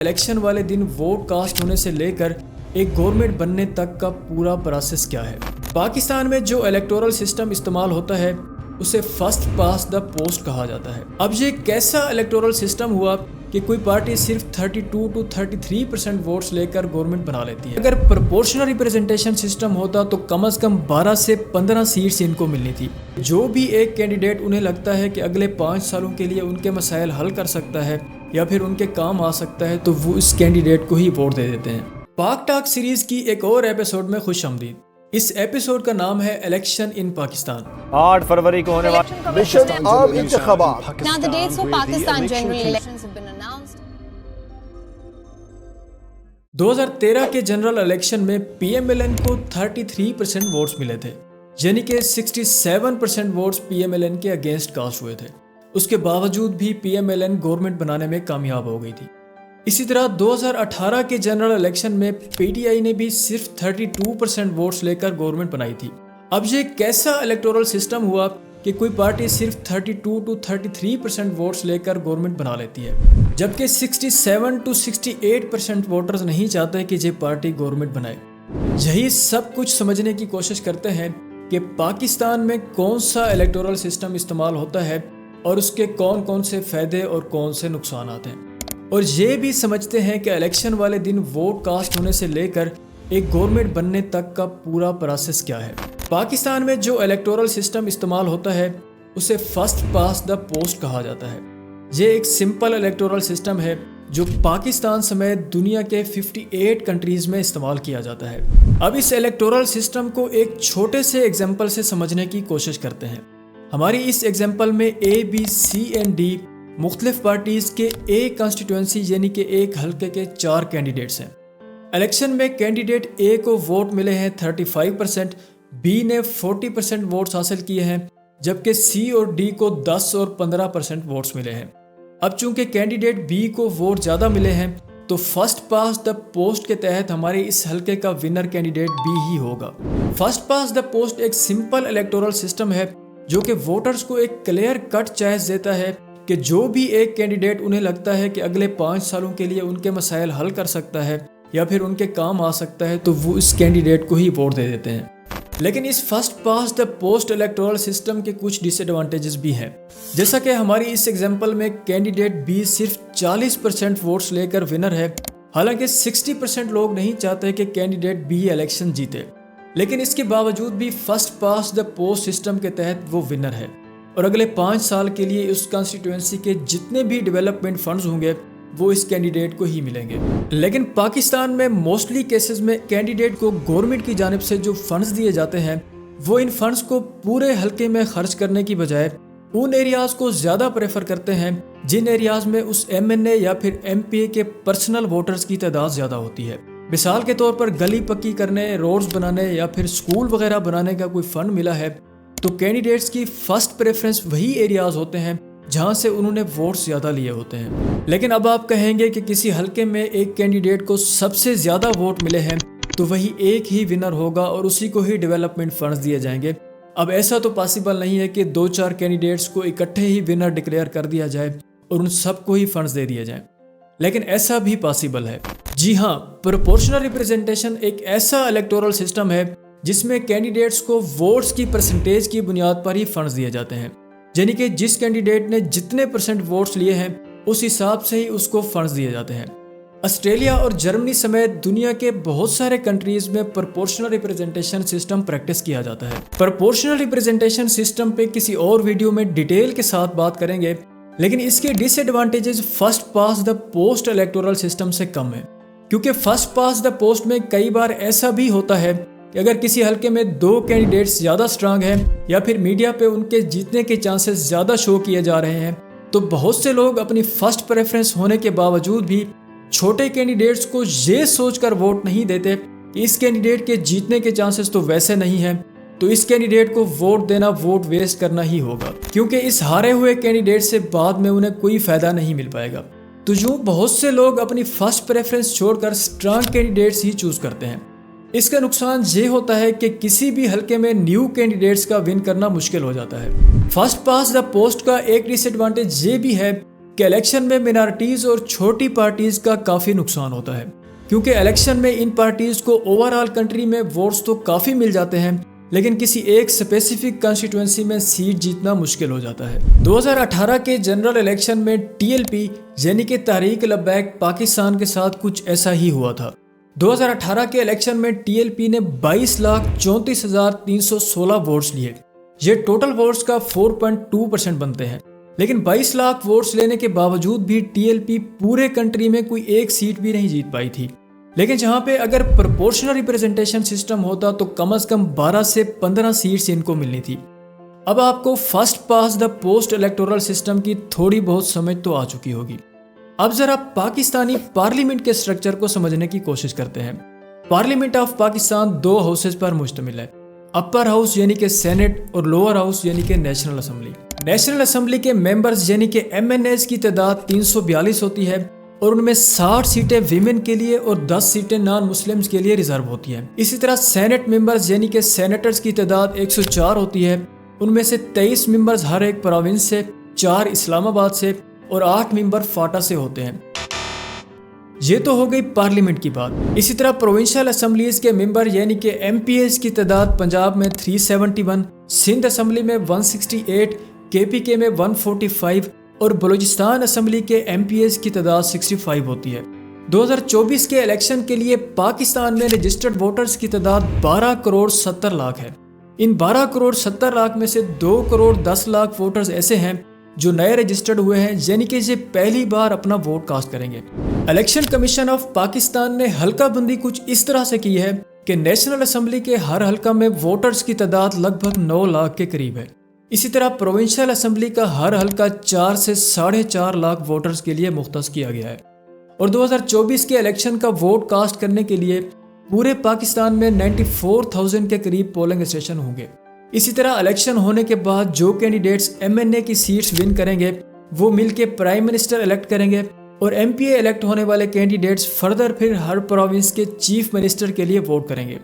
Election والے دن vote cast ہونے سے لے کر ایک گورنمنٹ بننے تک کا پورا پروسیس کیا ہے۔ پاکستان میں جو الیکٹورل سسٹم استعمال ہوتا ہے اسے فرسٹ پاس دا پوسٹ کہا جاتا ہے۔ اب یہ کیسا الیکٹورل سسٹم ہوا کہ کوئی پارٹی صرف 32 to 33% ووٹس لے کر گورنمنٹ بنا لیتی ہے۔ اگر پرپورشنل ریپرزنٹیشن سسٹم ہوتا تو کم از کم 12 سے 15 سیٹس ان کو ملنی تھی۔ جو بھی ایک کینڈیڈیٹ انہیں لگتا ہے کہ اگلے 5 سالوں کے لیے ان کے مسائل حل کر سکتا ہے یا پھر ان کے کام آ سکتا ہے تو وہ اس کینڈیڈیٹ کو ہی ووٹ دے دیتے ہیں۔ پاک ٹاک سیریز کی ایک اور ایپیسوڈ میں خوش آمدید۔ اس ایپیسوڈ کا نام ہے الیکشن ان پاکستان۔ 8 فروری کو ہونے والا مشن عام انتخابات۔ Now the dates for Pakistan general elections have been announced. 2013 کے جنرل الیکشن میں پی ایم ایل این کو 33% ووٹس ملے تھے، یعنی کہ 67% votes P M L N کے اگینسٹ کاسٹ ہوئے تھے۔ اس کے باوجود بھی P M L N government بنانے میں کامیاب ہو گئی تھی۔ اسی طرح 2018 کے جنرل الیکشن میں پی ٹی آئی نے بھی صرف 32% ووٹس لے کر گورنمنٹ بنائی تھی۔ اب یہ کیسا الیکٹورل سسٹم ہوا کہ کوئی پارٹی صرف 32 to 33% ووٹس لے کر گورنمنٹ بنا لیتی ہے، جبکہ 67 to 68% ووٹرز نہیں چاہتے کہ یہ پارٹی گورنمنٹ بنائے۔ یہی سب کچھ سمجھنے کی کوشش کرتے ہیں کہ پاکستان میں کون سا الیکٹورل سسٹم استعمال ہوتا ہے اور اس کے کون کون سے فائدے اور کون سے نقصانات ہیں، اور یہ بھی سمجھتے ہیں کہ الیکشن والے دن ووٹ کاسٹ ہونے سے لے کر ایک گورنمنٹ بننے تک کا پورا پروسیس کیا ہے۔ پاکستان میں جو الیکٹورل سسٹم استعمال ہوتا ہے اسے فرسٹ پاس دا پوسٹ کہا جاتا ہے۔ یہ ایک سمپل الیکٹورل سسٹم ہے جو پاکستان سمیت دنیا کے 58 کنٹریز میں استعمال کیا جاتا ہے۔ اب اس الیکٹورل سسٹم کو ایک چھوٹے سے ایگزامپل سے سمجھنے کی کوشش کرتے ہیں۔ ہماری اس ایگزامپل میں اے بی سی اینڈ ڈی مختلف پارٹیز کے ایک کانسٹیٹوئنسی یعنی کہ ایک حلقے کے 4 کینڈیڈیٹس ہیں۔ الیکشن میں کینڈیڈیٹ اے کو ووٹ ملے ہیں 35%، بی نے 40% ووٹس حاصل کیے ہیں، جبکہ سی اور ڈی کو 10 اور 15% ووٹس ملے ہیں۔ اب چونکہ کینڈیڈیٹ بی کو ووٹ زیادہ ملے ہیں تو فرسٹ پاس دا پوسٹ کے تحت ہمارے اس حلقے کا ونر کینڈیڈیٹ بی ہی ہوگا۔ فرسٹ پاس دا پوسٹ ایک سمپل الیکٹورل سسٹم ہے جو کہ ووٹرز کو ایک کلیئر کٹ چوائس دیتا ہے کہ جو بھی ایک کینڈیڈیٹ انہیں لگتا ہے کہ اگلے 5 سالوں کے لیے ان کے مسائل حل کر سکتا ہے یا پھر ان کے کام آ سکتا ہے تو وہ اس کینڈیڈیٹ کو ہی ووٹ دے دیتے ہیں۔ لیکن اس first past the post electoral system کے کچھ ڈس ایڈوانٹیجز بھی ہیں، جیسا کہ ہماری اس ایگزامپل میں کینڈیڈیٹ بی صرف 40% ووٹس لے کر ونر ہے، حالانکہ 60% لوگ نہیں چاہتے کہ کینڈیڈیٹ بی الیکشن جیتے، لیکن اس کے باوجود بھی first past the post system کے تحت وہ ونر ہے اور اگلے 5 سال کے لیے اس کانسٹیٹوئنسی کے جتنے بھی ڈیولپمنٹ فنڈز ہوں گے وہ اس کینڈیڈیٹ کو ہی ملیں گے۔ لیکن پاکستان میں موسٹلی کیسز میں کینڈیڈیٹ کو گورنمنٹ کی جانب سے جو فنڈز دیے جاتے ہیں وہ ان فنڈز کو پورے حلقے میں خرچ کرنے کی بجائے ان ایریاز کو زیادہ پریفر کرتے ہیں جن ایریاز میں اس ایم این اے یا پھر ایم پی اے کے پرسنل ووٹرز کی تعداد زیادہ ہوتی ہے۔ مثال کے طور پر گلی پکی کرنے، روڈز بنانے یا پھر سکول وغیرہ بنانے کا کوئی فنڈ ملا ہے تو کینڈیڈیٹس کی فرسٹ پریفرنس وہی ایریاز ہوتے ہیں جہاں سے انہوں نے ووٹس زیادہ لیے ہوتے ہیں۔ لیکن اب آپ کہیں گے کہ کسی حلقے میں ایک کینڈیڈیٹ کو سب سے زیادہ ووٹ ملے ہیں تو وہی ایک ہی ونر ہوگا اور اسی کو ہی ڈیولپمنٹ فنڈز دیے جائیں گے۔ اب ایسا تو پاسبل نہیں ہے کہ 2-4 کینڈیڈیٹس کو اکٹھے ہی ونر ڈکلیئر کر دیا جائے اور ان سب کو ہی فنڈز دے دیے جائیں، لیکن ایسا بھی پاسبل ہے۔ جی ہاں، پروپورشنل ریپرزنٹیشن ایک ایسا الیکٹورل سسٹم ہے جس میں کینڈیڈیٹس کو ووٹس کی پرسنٹیج کی بنیاد پر ہی فنڈز دیے جاتے ہیں، یعنی کہ جس کینڈیڈیٹ نے جتنے % ووٹس لیے ہیں اس حساب سے ہی اس کو فنڈز دیے جاتے ہیں۔ آسٹریلیا اور جرمنی سمیت دنیا کے بہت سارے کنٹریز میں پرپورشنل ریپرزنٹیشن سسٹم پریکٹس کیا جاتا ہے۔ پرپورشنل ریپرزنٹیشن سسٹم پہ کسی اور ویڈیو میں ڈیٹیل کے ساتھ بات کریں گے، لیکن اس کے disadvantages first past the post electoral system سے کم ہیں، کیونکہ فرسٹ پاس دا پوسٹ میں کئی بار ایسا بھی ہوتا ہے کہ اگر کسی حلقے میں 2 کینڈیڈیٹس زیادہ سٹرانگ ہیں یا پھر میڈیا پہ ان کے جیتنے کے چانسز زیادہ شو کیے جا رہے ہیں تو بہت سے لوگ اپنی فرسٹ پریفرنس ہونے کے باوجود بھی چھوٹے کینڈیڈیٹس کو یہ سوچ کر ووٹ نہیں دیتے کہ اس کینڈیڈیٹ کے جیتنے کے چانسز تو ویسے نہیں ہیں تو اس کینڈیڈیٹ کو ووٹ دینا ووٹ ویسٹ کرنا ہی ہوگا، کیونکہ اس ہارے ہوئے کینڈیڈیٹ سے بعد میں انہیں کوئی فائدہ نہیں مل پائے گا۔ تو یوں بہت سے لوگ اپنی فرسٹ پریفرنس چھوڑ کر سٹرانگ کینڈیڈیٹس ہی چوز کرتے ہیں۔ اس کا نقصان یہ ہوتا ہے کہ کسی بھی حلقے میں نیو کینڈیڈیٹس کا ون کرنا مشکل ہو جاتا ہے۔ فرسٹ پاس دا پوسٹ کا ایک ڈس ایڈوانٹیج یہ بھی ہے کہ الیکشن میں منارٹیز اور چھوٹی پارٹیز کا کافی نقصان ہوتا ہے، کیونکہ الیکشن میں ان پارٹیز کو اوور آل کنٹری میں ووٹس تو کافی مل جاتے ہیں، لیکن کسی ایک اسپیسیفک کانسٹیٹوئنسی میں سیٹ جیتنا مشکل ہو جاتا ہے۔ 2018 کے جنرل الیکشن میں ٹی ایل پی یعنی کہ تحریک لبیک پاکستان کے ساتھ کچھ ایسا ہی ہوا تھا۔ 2018 کے الیکشن میں ٹی ایل پی نے 22,34,316 ووٹس لیے، یہ ٹوٹل ووٹس کا 4.2% بنتے ہیں، لیکن 22 لاکھ ووٹس لینے کے باوجود بھی ٹی ایل پی پورے کنٹری میں کوئی ایک سیٹ بھی نہیں جیت پائی تھی۔ لیکن جہاں پہ اگر پرپورشنل ریپریزنٹیشن سسٹم ہوتا تو کم از کم 12 سے 15 سیٹس ان کو ملنی تھی۔ اب آپ کو first past the post electoral system کی تھوڑی بہت سمجھ تو آ چکی ہوگی۔ اب ذرا پاکستانی پارلیمنٹ کے سٹرکچر کو سمجھنے کی کوشش کرتے ہیں۔ پارلیمنٹ آف پاکستان 2 ہاؤسز پر مشتمل ہے، اپر ہاؤس یعنی کہ سینٹ اور لوور ہاؤس یعنی کہ نیشنل اسمبلی۔ نیشنل اسمبلی کے ممبرز یعنی کہ ایم این ایز کی تعداد 342 ہوتی ہے اور ان میں 60 سیٹیں ویمن کے لیے اور 10 سیٹیں نان مسلمز کے لیے ریزرو ہوتی ہیں۔ اسی طرح سینٹ ممبرز یعنی کہ سینیٹرز کی تعداد 104 ہوتی ہے، ان میں سے 23 ممبرز ہر ایک پروونس سے، 4 اسلام آباد سے اور 8 ممبر فاٹا سے ہوتے ہیں۔ یہ تو ہو گئی پارلیمنٹ کی بات۔ اسی طرح پروونشل اسمبلیز کے ممبر یعنی کہ ایم پی ایز کی تعداد پنجاب میں 371، سندھ اسمبلی میں 168، کے پی کے میں 145 اور بلوچستان اسمبلی کے ایم پی ایز کی تعداد 65 ہوتی ہے۔ 2024 کے الیکشن کے لیے پاکستان میں رجسٹرڈ ووٹرز کی تعداد 12 کروڑ 70 لاکھ ہے۔ ان 12 کروڑ 70 لاکھ میں سے 2 کروڑ 10 لاکھ ووٹرز ایسے ہیں جو نئے رجسٹرڈ ہوئے ہیں، یعنی کہ یہ پہلی بار اپنا ووٹ کاسٹ کریں گے۔ الیکشن کمیشن آف پاکستان نے حلقہ بندی کچھ اس طرح سے کی ہے کہ نیشنل اسمبلی کے ہر حلقہ میں ووٹرز کی تعداد لگ بھگ 9 لاکھ کے قریب ہے۔ اسی طرح پروونشل اسمبلی کا ہر حلقہ 4 سے 4.5 لاکھ ووٹرز کے لیے مختص کیا گیا ہے، اور 2024 کے الیکشن کا ووٹ کاسٹ کرنے کے لیے پورے پاکستان میں 94,000 کے قریب پولنگ اسٹیشن ہوں گے۔ اسی طرح الیکشن ہونے کے بعد جو کینڈیڈیٹس ایم این اے کی سیٹس ون کریں گے وہ مل کے پرائم منسٹر الیکٹ کریں گے، اور ایم پی اے الیکٹ ہونے والے کینڈیڈیٹس فردر پھر ہر پروونس کے چیف منسٹر کے لیے ووٹ کریں گے،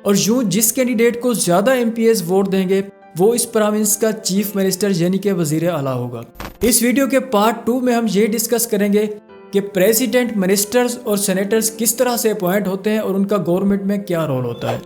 اور یوں جس کینڈیڈیٹ کو زیادہ ایم پی ایز ووٹ دیں گے وہ اس پروونس کا چیف منسٹر یعنی کہ وزیر اعلیٰ ہوگا۔ اس ویڈیو کے پارٹ 2 میں ہم یہ ڈسکس کریں گے کہ پریزیڈنٹ، منسٹرز اور سینیٹرز کس طرح سے اپوائنٹ ہوتے ہیں اور ان کا گورنمنٹ میں کیا رول ہوتا ہے۔